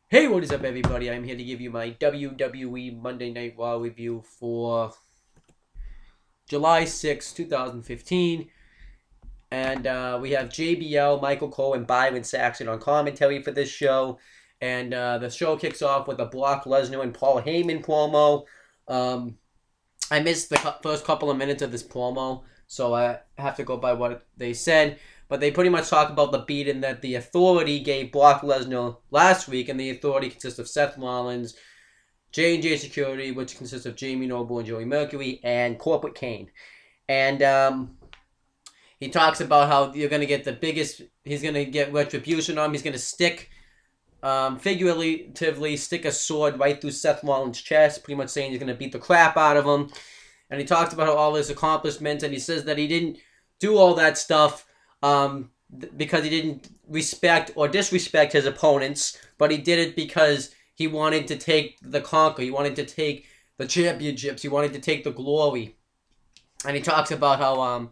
Hey, what is up, everybody? I'm here to give you my WWE Monday Night Raw review for July 6th, 2015. And we have JBL, Michael Cole, and Byron Saxton on commentary for this show. And the show kicks off with a Brock Lesnar and Paul Heyman promo. I missed the first couple of minutes of this promo, so I have to go by what they said. But they pretty much talk about the beating that the Authority gave Brock Lesnar last week, and the Authority consists of Seth Rollins, J&J Security, which consists of Jamie Noble and Joey Mercury, and Corporate Kane. And he talks about how you're going to get the biggest, he's going to get retribution on him. He's going to stick, figuratively, stick a sword right through Seth Rollins' chest, pretty much saying he's going to beat the crap out of him. And he talks about all his accomplishments, and he says that he didn't do all that stuff because he didn't respect or disrespect his opponents, but he did it because he wanted to take the conquer. He wanted to take the championships. He wanted to take the glory. And he talks about how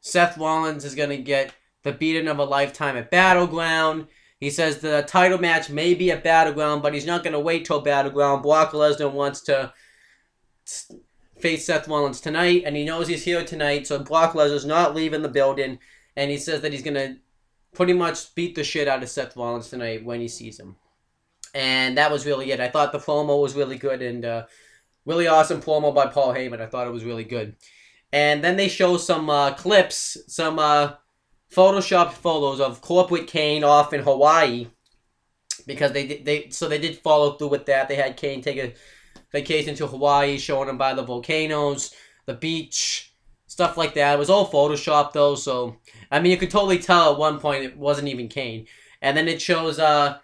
Seth Rollins is going to get the beating of a lifetime at Battleground. He says the title match may be at Battleground, but he's not going to wait till Battleground. Brock Lesnar wants to face Seth Rollins tonight, and he knows he's here tonight, so Brock Lesnar's not leaving the building, and he says that he's going to pretty much beat the shit out of Seth Rollins tonight when he sees him. And that was really it. I thought the promo was really good, and really awesome promo by Paul Heyman. I thought it was really good. And then they show some clips, some Photoshopped photos of Corporate Kane off in Hawaii, because they did follow through with that. They had Kane take a vacation to Hawaii, showing him by the volcanoes, the beach, stuff like that. It was all Photoshopped though, so I mean you could totally tell at one point it wasn't even Kane. And then it shows the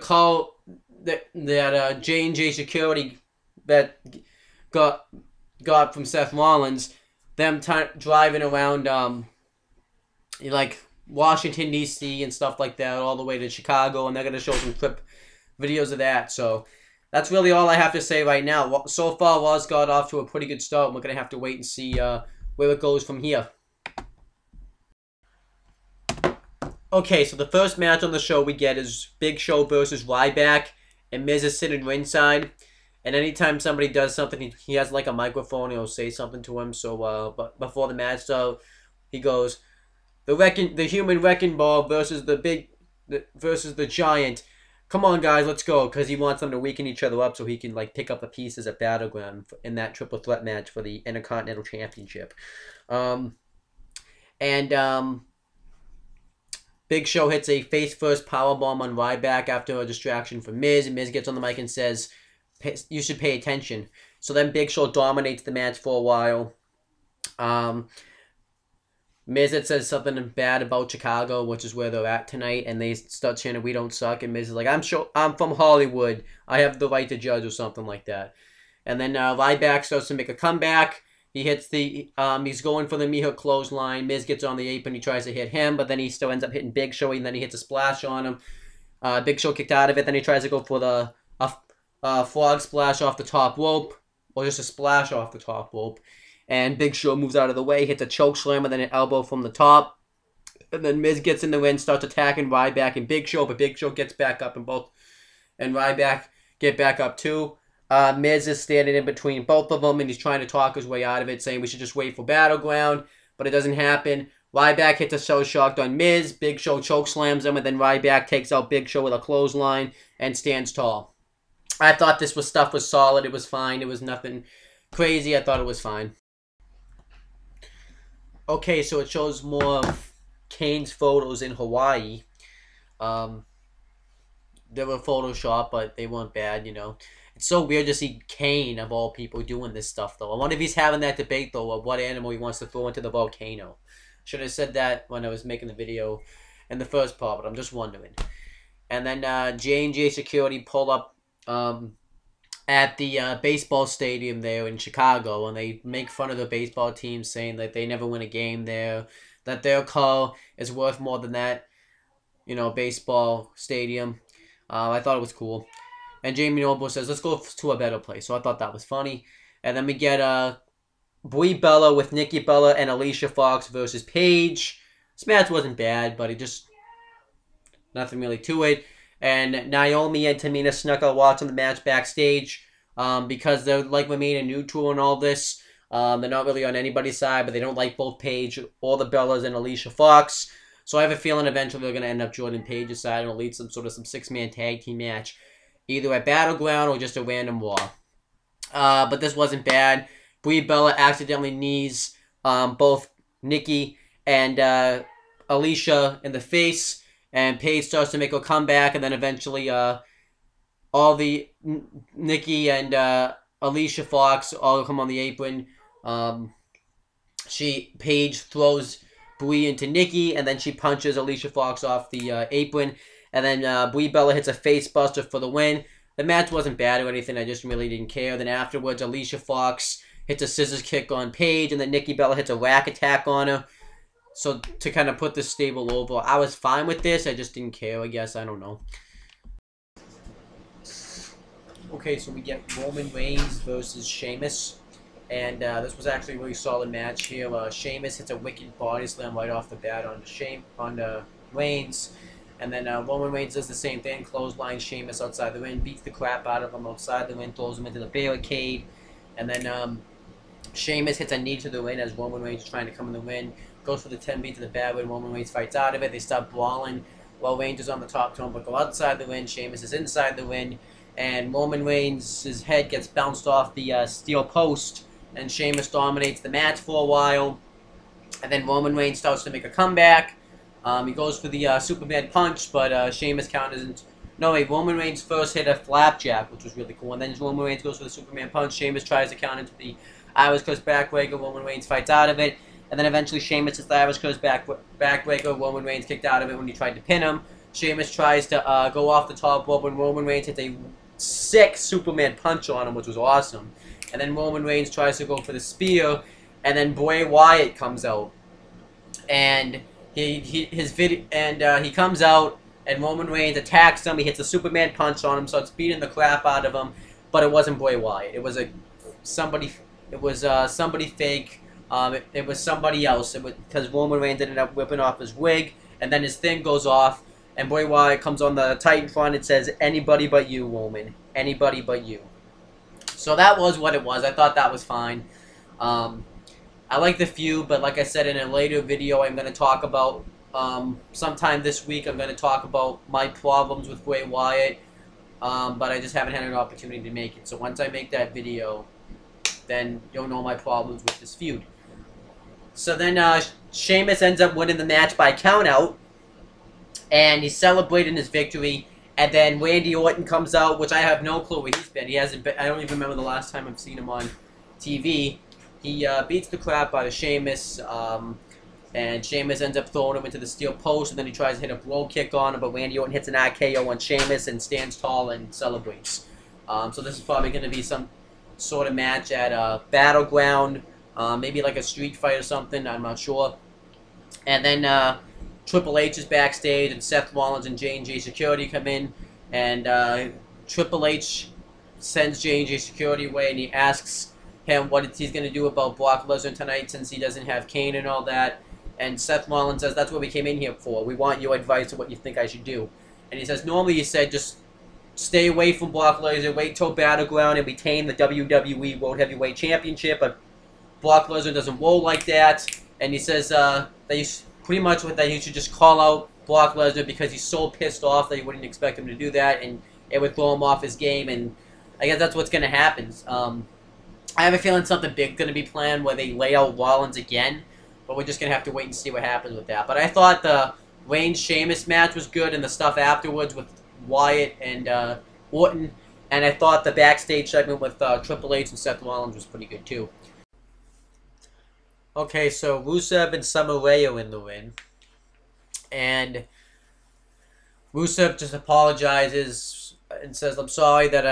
call that J&J Security that got from Seth Rollins, them driving around like Washington D.C. and stuff like that, all the way to Chicago, and they're gonna show some clip videos of that. So that's really all I have to say right now. So far, Raw's got off to a pretty good start. We're gonna have to wait and see where it goes from here. Okay, so the first match on the show we get is Big Show versus Ryback, and Miz is sitting ringside. And anytime somebody does something, he has like a microphone, he'll say something to him. So, but before the match, he goes, the human wrecking ball versus the giant. Come on, guys, let's go, because he wants them to weaken each other up so he can like pick up the pieces at Battleground in that triple threat match for the Intercontinental Championship. Big Show hits a face-first powerbomb on Ryback after a distraction from Miz, and Miz gets on the mic and says, you should pay attention. So then Big Show dominates the match for a while. Miz says something bad about Chicago, which is where they're at tonight, and they start chanting, "We don't suck," and Miz is like, I'm from Hollywood. I have the right to judge," or something like that. And then Ryback starts to make a comeback. He hits he's going for the Mihawk clothesline. Miz gets on the apron. He tries to hit him, but then he still ends up hitting Big Show, and then he hits a splash on him. Big Show kicked out of it. Then he tries to go for the frog splash off the top rope, or just a splash off the top rope. And Big Show moves out of the way, hits a choke slam, and then an elbow from the top. And then Miz gets in the ring, starts attacking Ryback and Big Show, but Big Show gets back up, and Ryback get back up too. Miz is standing in between both of them, and he's trying to talk his way out of it, saying we should just wait for Battleground, but it doesn't happen. Ryback hits a Show Shocked on Miz. Big Show choke slams him, and then Ryback takes out Big Show with a clothesline and stands tall. I thought this stuff was solid. It was fine. It was nothing crazy. I thought it was fine. Okay, so it shows more of Kane's photos in Hawaii. They were Photoshopped, but they weren't bad, you know. It's so weird to see Kane, of all people, doing this stuff, though. I wonder if he's having that debate, though, of what animal he wants to throw into the volcano. Should have said that when I was making the video in the first part, but I'm just wondering. And then J&J Security pulled up at the baseball stadium there in Chicago, and they make fun of the baseball team, saying that they never win a game there, that their call is worth more than that, you know, baseball stadium. I thought it was cool. And Jamie Noble says, let's go to a better place. So I thought that was funny. And then we get Brie Bella with Nikki Bella and Alicia Fox versus Paige. This match wasn't bad, but it just nothing really to it. And Naomi and Tamina snuck out watching the match backstage because they're like remain neutral and all this. They're not really on anybody's side, but they don't like both Paige or the Bellas and Alicia Fox. So I have a feeling eventually they're going to end up Jordan Page's side and it'll lead some six-man tag team match, either at Battleground or just a random Raw. But this wasn't bad. Brie Bella accidentally knees both Nikki and Alicia in the face, and Paige starts to make a comeback, and then eventually all the Nikki and Alicia Fox all come on the apron. Paige throws Brie into Nikki, and then she punches Alicia Fox off the apron, and then Brie Bella hits a face buster for the win. The match wasn't bad or anything, I just really didn't care. Then afterwards, Alicia Fox hits a scissors kick on Paige, and then Nikki Bella hits a rack attack on her. So to kind of put the stable over, I was fine with this, I just didn't care, I guess, I don't know. Okay, so we get Roman Reigns versus Sheamus. And this was actually a really solid match here. Sheamus hits a wicked body slam right off the bat on Reigns. And then Roman Reigns does the same thing, clothesline Sheamus outside the ring, beats the crap out of him outside the ring, throws him into the barricade. And then Sheamus hits a knee to the ring as Roman Reigns is trying to come in the ring. Goes for the 10-beat to the bad when Roman Reigns fights out of it. They start brawling while Reigns is on the top turnbuckle go outside the ring. Sheamus is inside the ring. And Roman Reigns' head gets bounced off the steel post. And Sheamus dominates the match for a while. And then Roman Reigns starts to make a comeback. He goes for the Superman punch, but Sheamus counters. No, wait, Roman Reigns first hit a flapjack, which was really cool. And then Roman Reigns goes for the Superman punch. Sheamus tries to counter into the Irish Curse backbreaker. Roman Reigns fights out of it. And then eventually Sheamus hits the Irish Curse backbreaker. Roman Reigns kicked out of it when he tried to pin him. Sheamus tries to go off the top rope when Roman Reigns hits a sick Superman punch on him, which was awesome. And then Roman Reigns tries to go for the spear, and then Bray Wyatt comes out, and he comes out, and Roman Reigns attacks him. He hits a Superman punch on him, starts beating the crap out of him. But it wasn't Bray Wyatt. It was somebody fake. It was somebody else. Because Roman Reigns ended up whipping off his wig, and then his thing goes off, and Bray Wyatt comes on the Titan front and says, "Anybody but you, Roman. Anybody but you." So that was what it was. I thought that was fine. I like the feud, but like I said in a later video, I'm going to talk about, sometime this week, I'm going to talk about my problems with Bray Wyatt, but I just haven't had an opportunity to make it. So once I make that video, then you'll know my problems with this feud. So then Sheamus ends up winning the match by countout, and he's celebrating his victory. And then Randy Orton comes out, which I have no clue where he's been. He hasn't been. I don't even remember the last time I've seen him on TV. He beats the crap out of Sheamus, and Sheamus ends up throwing him into the steel post, and then he tries to hit a blow kick on him, but Randy Orton hits an RKO on Sheamus and stands tall and celebrates. So this is probably going to be some sort of match at Battleground, maybe like a street fight or something. I'm not sure. And then Triple H is backstage, and Seth Rollins and J&J Security come in, and Triple H sends J&J Security away, and he asks him what he's going to do about Brock Lesnar tonight since he doesn't have Kane and all that. And Seth Rollins says, "That's what we came in here for. We want your advice on what you think I should do." And he says, "Normally you said just stay away from Brock Lesnar, wait till Battleground and retain the WWE World Heavyweight Championship, but Brock Lesnar doesn't roll like that." And he says that you pretty much that you should just call out Brock Lesnar because he's so pissed off that you wouldn't expect him to do that, and it would throw him off his game. And I guess that's what's going to happen. I have a feeling something big going to be planned where they lay out Rollins again, but we're just going to have to wait and see what happens with that. But I thought the Reigns-Sheamus match was good, and the stuff afterwards with Wyatt and Orton, and I thought the backstage segment with Triple H and Seth Rollins was pretty good too. Okay, so Rusev and Summer Rae are in the ring, and Rusev just apologizes and says, "I'm sorry that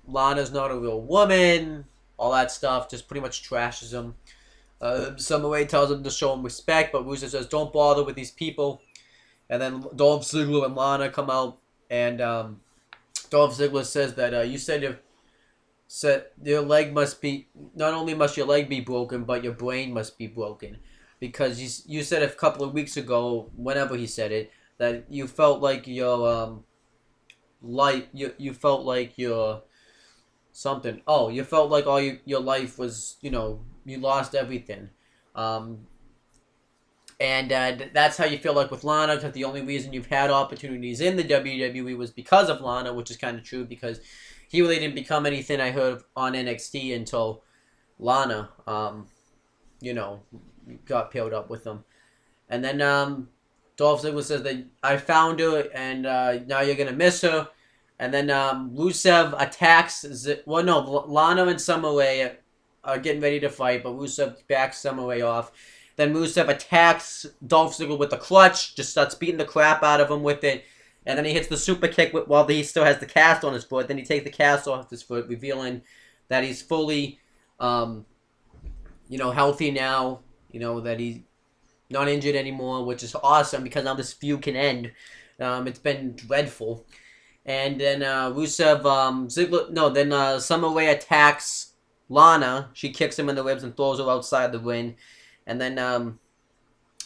Lana's not a real woman," all that stuff, just pretty much trashes him. Summer Rae tells him to show him respect, but Rusev says, "Don't bother with these people." And then Dolph Ziggler and Lana come out, and Dolph Ziggler says that you said your leg must be, not only must your leg be broken, but your brain must be broken. Because you said a couple of weeks ago, whenever he said it, that you felt like your life you felt like your something. Oh, you felt like your life was, you lost everything. Um, and that's how you feel like with Lana, because the only reason you've had opportunities in the WWE was because of Lana, which is kind of true because he really didn't become anything I heard on NXT until Lana, got paired up with him. And then Dolph Ziggler says that I found her and now you're going to miss her. And then Rusev attacks, Lana and Summer Rae are getting ready to fight, but Rusev backs Summer Rae off. Then Rusev attacks Dolph Ziggler with the clutch, just starts beating the crap out of him with it. And then he hits the super kick while he still has the cast on his foot. Then he takes the cast off his foot, revealing that he's fully, healthy now. That he's not injured anymore, which is awesome because now this feud can end. It's been dreadful. And then Summer Rae attacks Lana. She kicks him in the ribs and throws her outside the ring. And then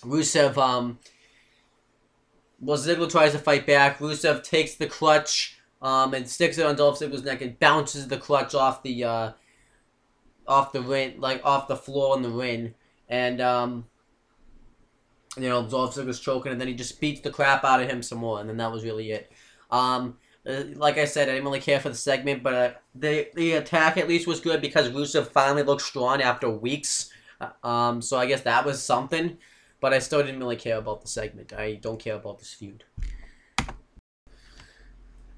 Rusev, Ziggler tries to fight back. Rusev takes the clutch and sticks it on Dolph Ziggler's neck and bounces the clutch off the ring, like off the floor in the ring. And Dolph Ziggler's choking, and then he just beats the crap out of him some more, and then that was really it. Like I said, I didn't really care for the segment, but the attack at least was good because Rusev finally looked strong after weeks. So I guess that was something, but I still didn't really care about the segment. I don't care about this feud.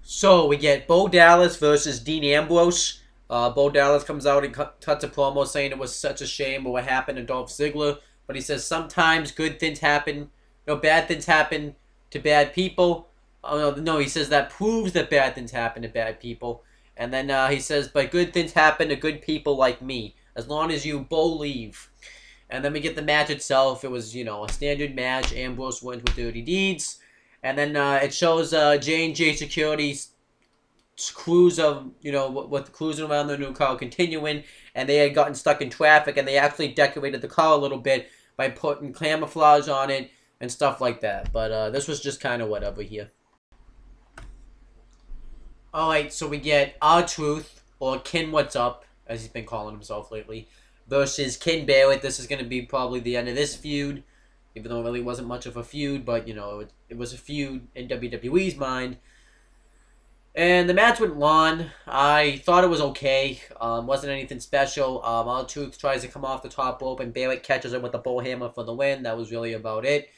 So we get Bo Dallas versus Dean Ambrose. Bo Dallas comes out and cuts a promo saying it was such a shame what happened to Dolph Ziggler, but he says sometimes good things happen, bad things happen to bad people. Oh, no, he says that proves that bad things happen to bad people. And then he says, but good things happen to good people like me, as long as you believe. And then we get the match itself. It was, a standard match. Ambrose wins with dirty deeds. And then it shows J&J Security's cruise of, with cruising around their new car continuing. And they had gotten stuck in traffic, and they actually decorated the car a little bit by putting camouflage on it and stuff like that. But this was just kind of whatever here. Alright, so we get R-Truth, or Ken What's Up, as he's been calling himself lately, versus Ken Barrett. This is going to be probably the end of this feud, even though it really wasn't much of a feud, but, it was a feud in WWE's mind. And the match went long. I thought it was okay. Wasn't anything special. R-Truth tries to come off the top rope, and Barrett catches him with a bullhammer for the win. That was really about it.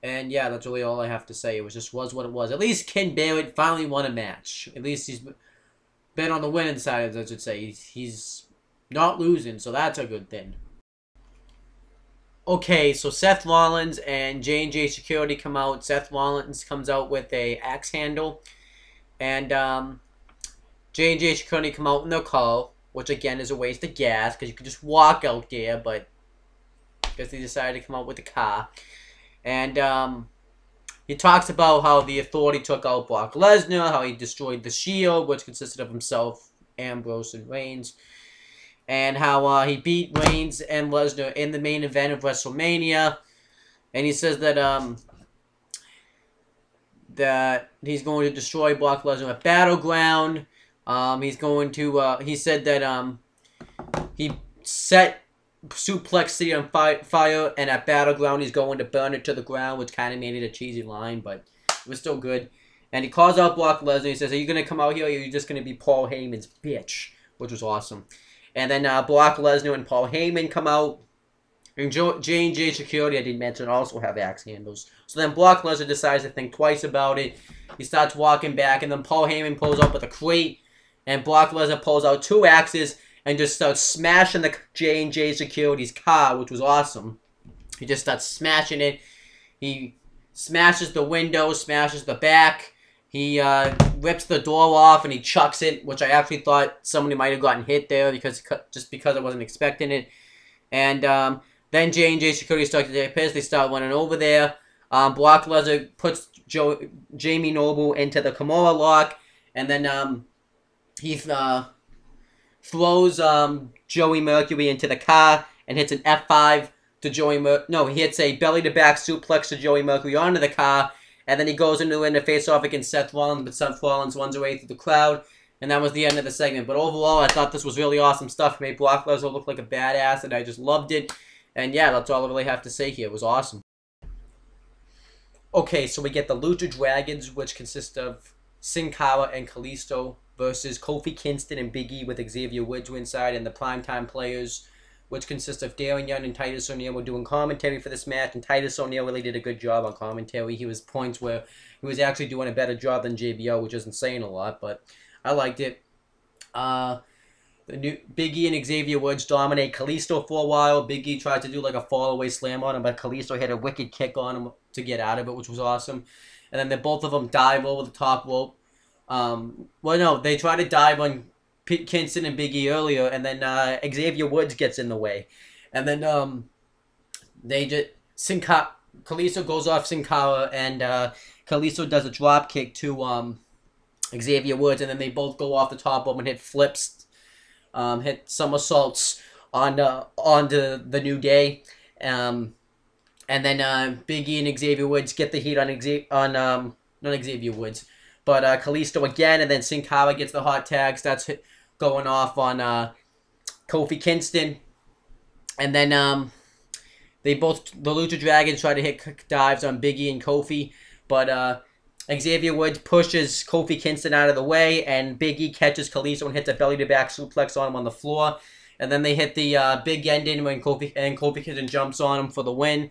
And yeah, that's really all I have to say. It was what it was. At least Ken Barrett finally won a match. At least he's been on the winning side, I should say. He's not losing, so that's a good thing. Okay, so Seth Rollins and J&J Security come out. Seth Rollins comes out with a axe handle. And J&J Security come out in their car, which again is a waste of gas, because you could just walk out there, but I guess they decided to come out with a car. And he talks about how the Authority took out Brock Lesnar, how he destroyed the Shield, which consisted of himself, Ambrose, and Reigns, and how he beat Reigns and Lesnar in the main event of WrestleMania. And he says that that he's going to destroy Brock Lesnar at Battleground. He's going to he said that he set Suplex City on fire, and at Battleground he's going to burn it to the ground, which kind of made it a cheesy line, but it was still good. And he calls out Brock Lesnar. He says, are you going to come out here, or are you just going to be Paul Heyman's bitch? Which was awesome. And then Brock Lesnar and Paul Heyman come out. And J&J Security, I did mention, also have axe handles. So then Brock Lesnar decides to think twice about it. He starts walking back, and then Paul Heyman pulls up with a crate, and Brock Lesnar pulls out 2 axes and just starts smashing the J&J Security's car, which was awesome. He just starts smashing it. He smashes the window, smashes the back. He rips the door off, and he chucks it, which I actually thought somebody might have gotten hit there because I wasn't expecting it. And then J&J Security starts to get pissed. They start running over there. Brock Lesnar puts Jamie Noble into the Kimura lock, and then he throws Joey Mercury into the car and hits an F5 to Joey Mercury. No, he hits a belly-to-back suplex to Joey Mercury onto the car, And then he goes into the face-off against Seth Rollins, but Seth Rollins runs away through the crowd. And that was the end of the segment. But overall, I thought this was really awesome stuff. It made Brock Lesnar look like a badass, and I just loved it. And yeah, that's all I really have to say here. It was awesome. Okay, so we get the Lucha Dragons, which consist of Sin Cara and Kalisto, versus Kofi Kingston and Big E with Xavier Woods inside, and the Primetime Players, which consist of Darren Young and Titus O'Neil, were doing commentary for this match, and Titus O'Neil really did a good job on commentary. He was points where he was actually doing a better job than JBL, which isn't saying a lot, but I liked it. The new Big E and Xavier Woods dominate Kalisto for a while. Big E tried to do like a fall-away slam on him, but Kalisto had a wicked kick on him to get out of it, which was awesome. And then both of them dive over the top rope. Well, no, they try to dive on Kingston and Big E earlier, and then Xavier Woods gets in the way. And then Kalisto goes off Sin Cara, and Kalisto does a drop kick to Xavier Woods, and then they both go off the top rope and hit flips, hit somersaults onto the New Day. And then Big E and Xavier Woods get the heat on not Xavier Woods, but Kalisto again, and then Sin Cara gets the hot tags. That's going off on Kofi Kingston. And then the Lucha Dragons try to hit dives on Big E and Kofi, but Xavier Woods pushes Kofi Kingston out of the way, and Big E catches Kalisto and hits a belly-to-back suplex on him on the floor. And then they hit the big ending when Kofi Kingston jumps on him for the win.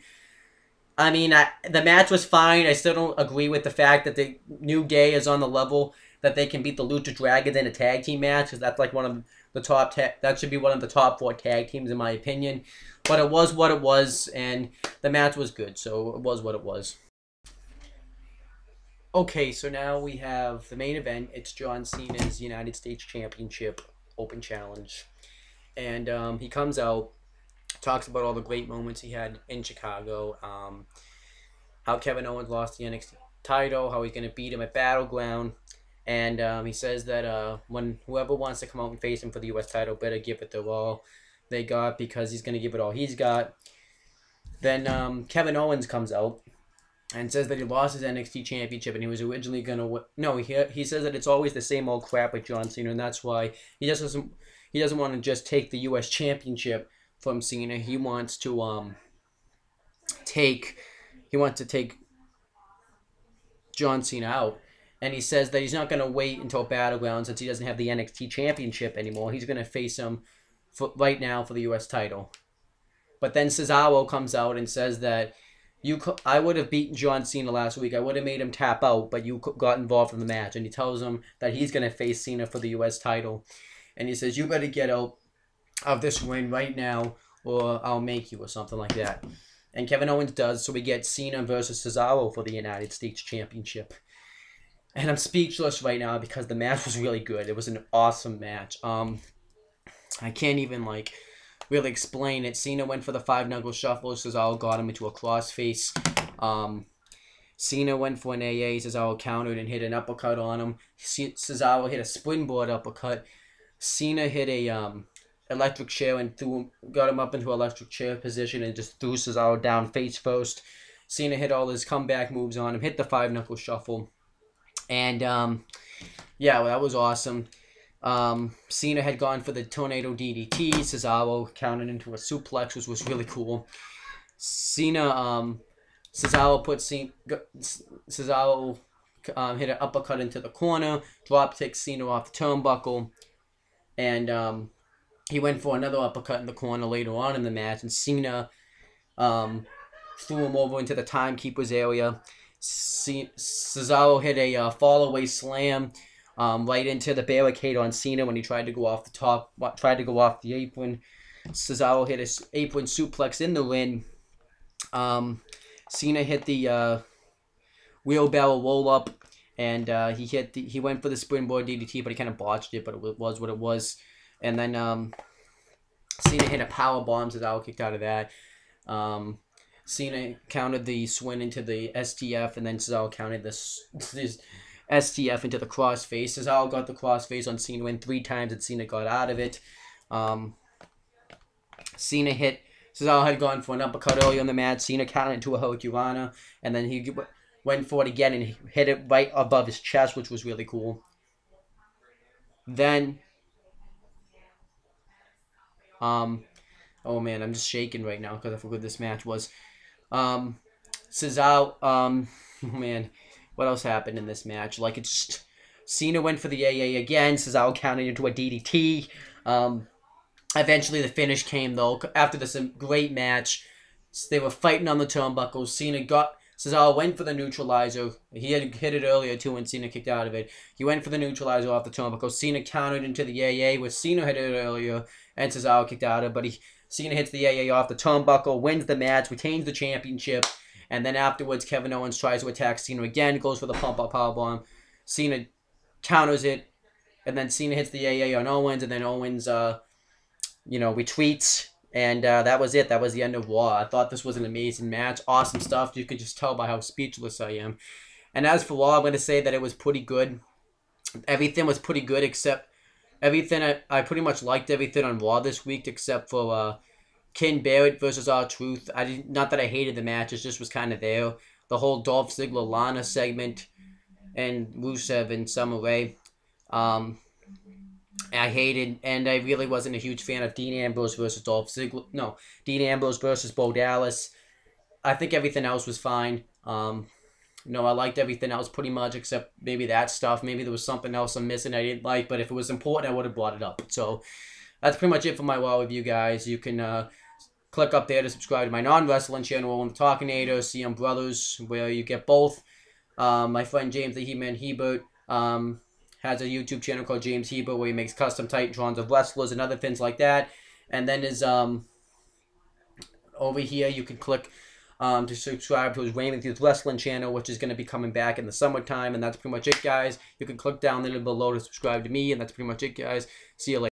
I mean, the match was fine. I still don't agree with the fact that the New Day is on the level that they can beat the Lucha Dragons in a tag team match, because that's like one of the top that should be one of the top 4 tag teams in my opinion. But it was what it was, and the match was good, so it was what it was. Okay, so now we have the main event. It's John Cena's United States Championship Open Challenge. And he comes out, talks about all the great moments he had in Chicago, how Kevin Owens lost the NXT title, how he's going to beat him at Battleground, and he says that when whoever wants to come out and face him for the U.S. title better give it their all they got, because he's going to give it all he's got. Then Kevin Owens comes out and says that he lost his NXT championship and he was originally going to no, he says that it's always the same old crap with John Cena, and that's why he doesn't want to just take the U.S. championship from Cena. He wants to take John Cena out. And he says that he's not going to wait until Battleground, since he doesn't have the NXT championship anymore. He's going to face him right now for the U.S. title. But then Cesaro comes out and says that I would have beaten John Cena last week. I would have made him tap out, but you got involved in the match. And he tells him that he's going to face Cena for the U.S. title. And he says, you better get out of this ring right now, or I'll make you, or something like that. And Kevin Owens does, so we get Cena versus Cesaro for the United States Championship. And I'm speechless right now because the match was really good. It was an awesome match. I can't even, really explain it. Cena went for the 5-knuckle shuffle. Cesaro got him into a crossface. Cena went for an AA. Cesaro countered and hit an uppercut on him. Cesaro hit a springboard uppercut. Cena hit a electric chair and got him up into electric chair position and just threw Cesaro down face first. Cena hit all his comeback moves on him, hit the 5-knuckle shuffle. And, yeah, well, that was awesome. Cena had gone for the tornado DDT. Cesaro counted into a suplex, which was really cool. Cesaro hit an uppercut into the corner, drop kicked Cena off the turnbuckle, and he went for another uppercut in the corner later on in the match, and Cena threw him over into the timekeeper's area. Cesaro hit a fall-away slam right into the barricade on Cena when he tried to go off the apron. Cesaro hit his apron suplex in the ring. Cena hit the wheelbarrow roll-up, and he went for the springboard DDT, but he kind of botched it, but it was what it was. And then Cena hit a power bomb. Cesaro kicked out of that. Cena counted the swing into the STF, and then Cesaro counted this STF into the crossface. Cesaro got the crossface on Cena in 3 times, and Cena got out of it. Cesaro had gone for an uppercut earlier in the match. Cena counted into a Hurricanrana, and then he went for it again and hit it right above his chest, which was really cool. Then, oh man, I'm just shaking right now because I forgot this match was. Cesaro, oh man, what else happened in this match? Like, it's just, Cena went for the AA again. Cesaro counted into a DDT. Eventually the finish came, though, after this great match. They were fighting on the turnbuckles. Cesaro went for the neutralizer. He had hit it earlier, too, and Cena kicked out of it. He went for the neutralizer off the turnbuckle. Cena countered into the AA, where Cena hit it earlier, and Cesaro kicked out of it. But Cena hits the AA off the turnbuckle, wins the match, retains the championship. And then afterwards, Kevin Owens tries to attack Cena again, goes for the pump-up powerbomb. Cena counters it, and then Cena hits the AA on Owens, and then Owens, retreats. And that was it. That was the end of Raw. I thought this was an amazing match. Awesome stuff. You could just tell by how speechless I am. And as for Raw, I'm going to say that it was pretty good. Everything was pretty good except everything. I pretty much liked everything on Raw this week except for Ken Barrett versus R-Truth. Not that I hated the match. It just was kind of there. The whole Dolph Ziggler-Lana segment and Rusev and Summer Rae. I hated, and I really wasn't a huge fan of Dean Ambrose versus Dolph Ziggler. No, Dean Ambrose versus Bo Dallas. I think everything else was fine. I liked everything else pretty much except maybe that stuff. Maybe there was something else I'm missing I didn't like, but if it was important, I would have brought it up. So that's pretty much it for my Raw review, guys. You can click up there to subscribe to my non-wrestling channel, Owen the Talkinator, CM Brothers, where you get both. My friend James the He-Man Hebert has a YouTube channel called James Hebert where he makes custom Titans of wrestlers and other things like that. And then his over here you can click to subscribe to his Raymond Youth Wrestling channel, which is going to be coming back in the summertime. And that's pretty much it, guys. You can click down there below to subscribe to me, and that's pretty much it, guys. See you later.